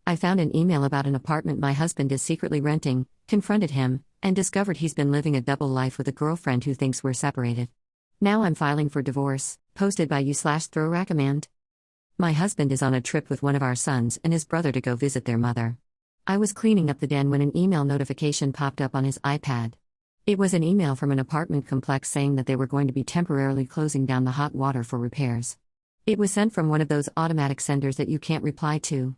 I found an email about an apartment my husband is secretly renting, confronted him, and discovered he's been living a double life with a girlfriend who thinks we're separated. Now I'm filing for divorce, posted by you/throwRAkimand. My husband is on a trip with one of our sons and his brother to go visit their mother. I was cleaning up the den when an email notification popped up on his iPad. It was an email from an apartment complex saying that they were going to be temporarily closing down the hot water for repairs. It was sent from one of those automatic senders that you can't reply to.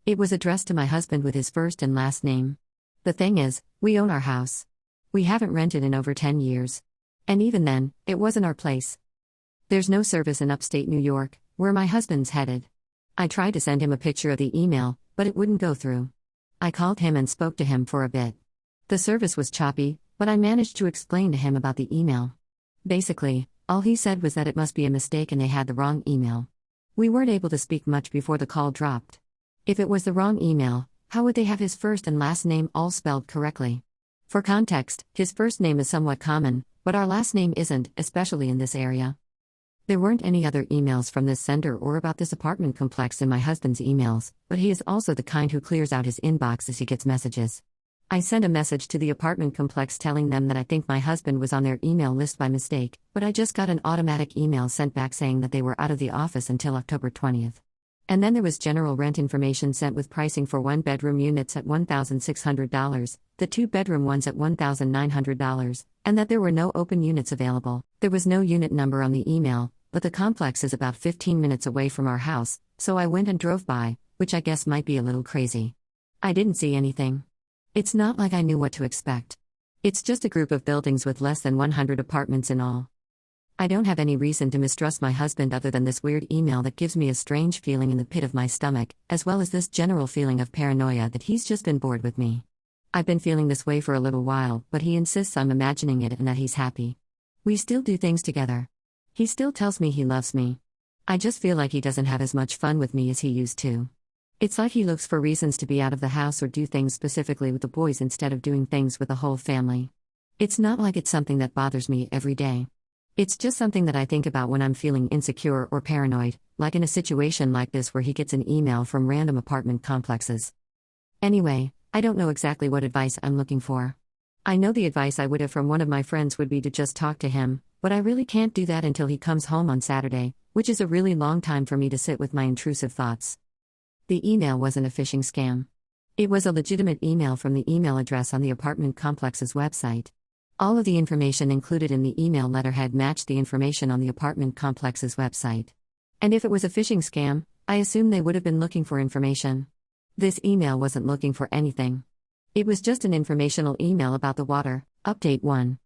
It was addressed to my husband with his first and last name. The thing is, we own our house. We haven't rented in over 10 years. And even then, it wasn't our place. There's no service in upstate New York, where my husband's headed. I tried to send him a picture of the email, but it wouldn't go through. I called him and spoke to him for a bit. The service was choppy, but I managed to explain to him about the email. Basically, all he said was that it must be a mistake and they had the wrong email. We weren't able to speak much before the call dropped. If it was the wrong email, how would they have his first and last name all spelled correctly? For context, his first name is somewhat common, but our last name isn't, especially in this area. There weren't any other emails from this sender or about this apartment complex in my husband's emails, but he is also the kind who clears out his inbox as he gets messages. I sent a message to the apartment complex telling them that I think my husband was on their email list by mistake, but I just got an automatic email sent back saying that they were out of the office until October 20th. And then there was general rent information sent with pricing for one-bedroom units at $1,600, the two-bedroom ones at $1,900, and that there were no open units available. There was no unit number on the email, but the complex is about 15 minutes away from our house, so I went and drove by, which I guess might be a little crazy. I didn't see anything. It's not like I knew what to expect. It's just a group of buildings with less than 100 apartments in all. I don't have any reason to mistrust my husband other than this weird email that gives me a strange feeling in the pit of my stomach, as well as this general feeling of paranoia that he's just been bored with me. I've been feeling this way for a little while, but he insists I'm imagining it and that he's happy. We still do things together. He still tells me he loves me. I just feel like he doesn't have as much fun with me as he used to. It's like he looks for reasons to be out of the house or do things specifically with the boys instead of doing things with the whole family. It's not like it's something that bothers me every day. It's just something that I think about when I'm feeling insecure or paranoid, like in a situation like this where he gets an email from random apartment complexes. Anyway, I don't know exactly what advice I'm looking for. I know the advice I would have from one of my friends would be to just talk to him, but I really can't do that until he comes home on Saturday, which is a really long time for me to sit with my intrusive thoughts. The email wasn't a phishing scam. It was a legitimate email from the email address on the apartment complex's website. All of the information included in the email letterhead matched the information on the apartment complex's website. And if it was a phishing scam, I assume they would have been looking for information. This email wasn't looking for anything. It was just an informational email about the water. Update 1.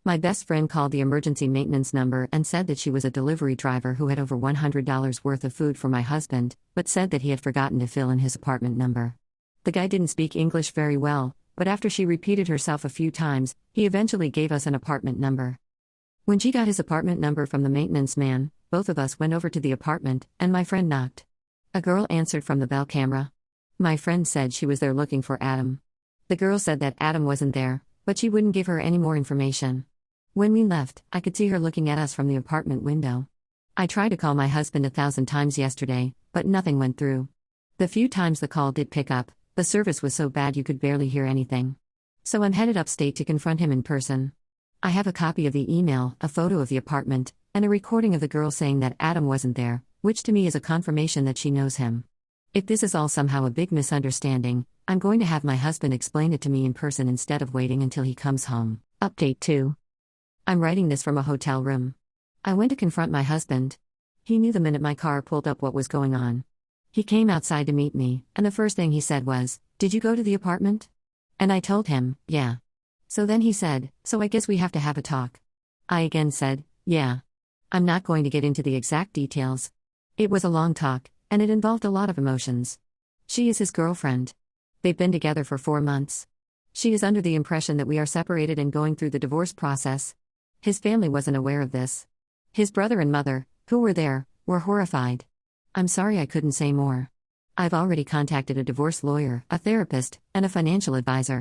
My best friend called the emergency maintenance number and said that she was a delivery driver who had over $100 worth of food for my husband, but said that he had forgotten to fill in his apartment number. The guy didn't speak English very well, but after she repeated herself a few times, he eventually gave us an apartment number. When she got his apartment number from the maintenance man, both of us went over to the apartment, and my friend knocked. A girl answered from the bell camera. My friend said she was there looking for Adam. The girl said that Adam wasn't there, but she wouldn't give her any more information. When we left, I could see her looking at us from the apartment window. I tried to call my husband 1,000 times yesterday, but nothing went through. The few times the call did pick up, the service was so bad you could barely hear anything. So I'm headed upstate to confront him in person. I have a copy of the email, a photo of the apartment, and a recording of the girl saying that Adam wasn't there, which to me is a confirmation that she knows him. If this is all somehow a big misunderstanding, I'm going to have my husband explain it to me in person instead of waiting until he comes home. Update 2. I'm writing this from a hotel room. I went to confront my husband. He knew the minute my car pulled up what was going on. He came outside to meet me, and the first thing he said was, "Did you go to the apartment?" And I told him, "Yeah." So then he said, "So I guess we have to have a talk." I again said, "Yeah." I'm not going to get into the exact details. It was a long talk, and it involved a lot of emotions. She is his girlfriend. They've been together for 4 months. She is under the impression that we are separated and going through the divorce process. His family wasn't aware of this. His brother and mother, who were there, were horrified. I'm sorry I couldn't say more. I've already contacted a divorce lawyer, a therapist, and a financial advisor.